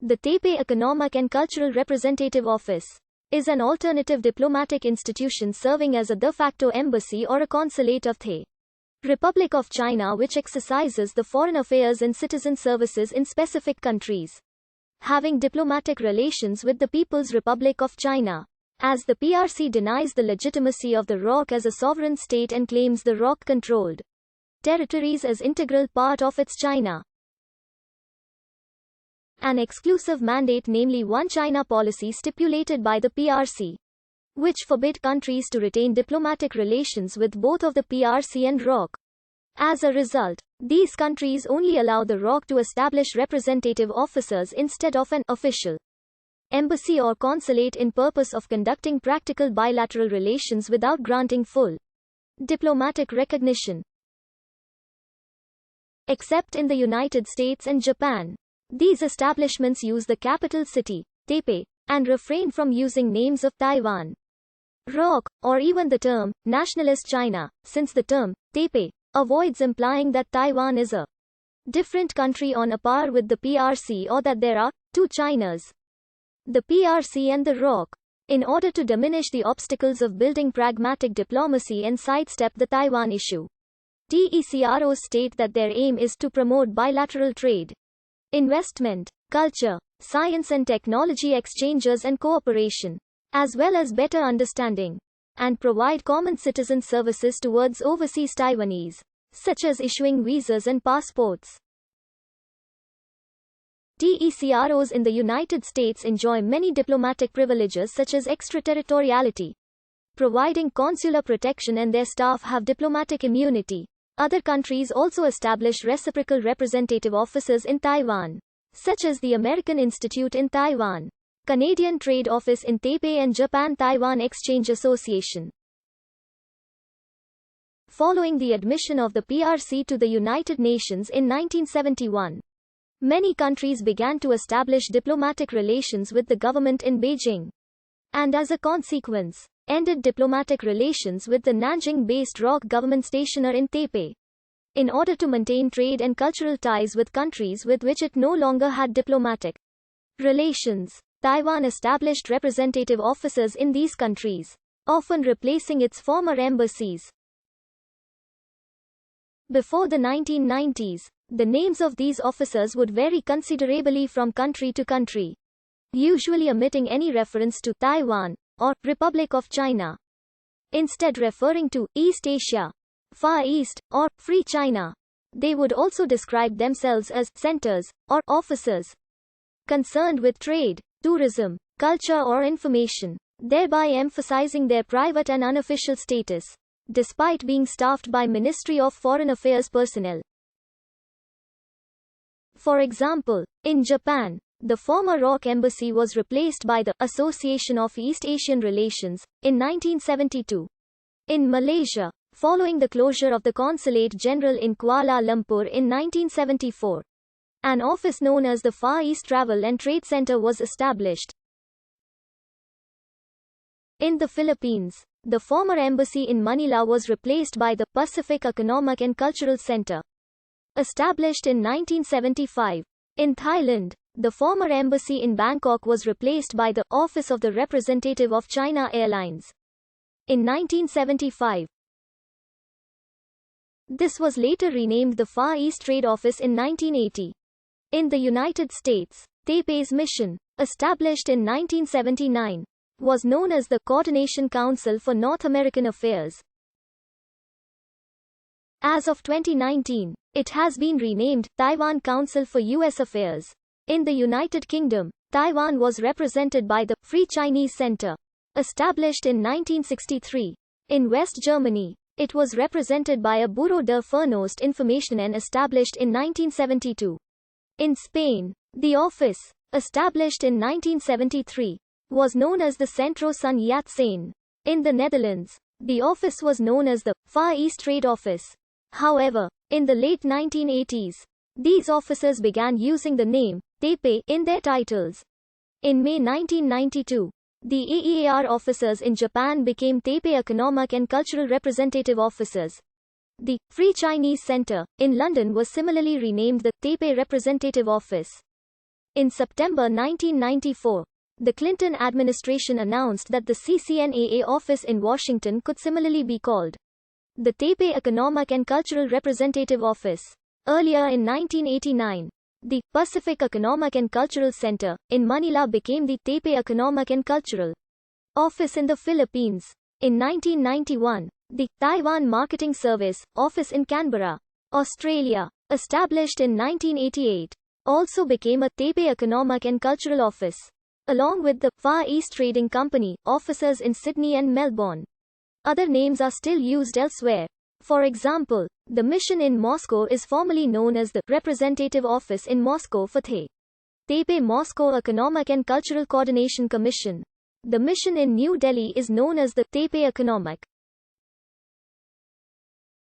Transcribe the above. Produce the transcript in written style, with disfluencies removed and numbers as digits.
The Taipei Economic and Cultural Representative Office is an alternative diplomatic institution serving as a de facto embassy or a consulate of the Republic of China, which exercises the foreign affairs and citizen services in specific countries having diplomatic relations with the People's Republic of China. As the PRC denies the legitimacy of the ROC as a sovereign state and claims the ROC-controlled territories as integral part of its China. An exclusive mandate, namely One China policy stipulated by the PRC, which forbid countries to retain diplomatic relations with both of the PRC and ROC. As a result, these countries only allow the ROC to establish representative officers instead of an official embassy or consulate in purpose of conducting practical bilateral relations without granting full diplomatic recognition. Except in the United States and Japan, these establishments use the capital city, Taipei, and refrain from using names of Taiwan, ROC, or even the term nationalist China, since the term Taipei avoids implying that Taiwan is a different country on a par with the PRC or that there are two Chinas. The PRC and the ROC, in order to diminish the obstacles of building pragmatic diplomacy and sidestep the Taiwan issue, TECROs state that their aim is to promote bilateral trade, investment, culture, science and technology exchanges and cooperation, as well as better understanding, and provide common citizen services towards overseas Taiwanese, such as issuing visas and passports. TECROs in the United States enjoy many diplomatic privileges such as extraterritoriality, providing consular protection, and their staff have diplomatic immunity. Other countries also establish reciprocal representative offices in Taiwan, such as the American Institute in Taiwan, Canadian Trade Office in Taipei, and Japan-Taiwan Exchange Association. Following the admission of the PRC to the United Nations in 1971, many countries began to establish diplomatic relations with the government in Beijing, and as a consequence, ended diplomatic relations with the Nanjing-based ROC government stationer in Taipei, in order to maintain trade and cultural ties with countries with which it no longer had diplomatic relations. Taiwan established representative offices in these countries, often replacing its former embassies. Before the 1990s, the names of these officers would vary considerably from country to country, usually omitting any reference to Taiwan or Republic of China, instead referring to East Asia, Far East, or Free China. They would also describe themselves as centers or officers concerned with trade, tourism, culture or information, thereby emphasizing their private and unofficial status, despite being staffed by Ministry of Foreign Affairs personnel. For example, in Japan, the former ROC embassy was replaced by the Association of East Asian Relations in 1972. In Malaysia, following the closure of the Consulate General in Kuala Lumpur in 1974, an office known as the Far East Travel and Trade Center was established. In the Philippines, the former embassy in Manila was replaced by the Pacific Economic and Cultural Center, established in 1975. In Thailand, the former embassy in Bangkok was replaced by the Office of the Representative of China Airlines in 1975. This was later renamed the Far East Trade Office in 1980. In the United States, Taipei's mission, established in 1979, was known as the Coordination Council for North American Affairs. As of 2019, it has been renamed Taiwan Council for U.S. Affairs. In the United Kingdom, Taiwan was represented by the Free Chinese Center, established in 1963. In West Germany, it was represented by a Bureau de Fernnost Informationen established in 1972. In Spain, the office, established in 1973, was known as the Centro Sun Yat-sen. In the Netherlands, the office was known as the Far East Trade Office. However, in the late 1980s, these officers began using the name Taipei in their titles. In May 1992, the AEAR officers in Japan became Taipei Economic and Cultural Representative Officers. The Free Chinese Center in London was similarly renamed the Taipei Representative Office. In September 1994, the Clinton administration announced that the CCNAA office in Washington could similarly be called the Taipei Economic and Cultural Representative Office. Earlier in 1989, the Pacific Economic and Cultural Center in Manila became the Taipei Economic and Cultural Office in the Philippines. In 1991, the Taiwan Marketing Service Office in Canberra, Australia, established in 1988, also became a Taipei Economic and Cultural Office, along with the Far East Trading Company offices in Sydney and Melbourne. Other names are still used elsewhere. For example, the mission in Moscow is formally known as the Representative Office in Moscow for Taipei Moscow Economic and Cultural Coordination Commission. The mission in New Delhi is known as the Taipei Economic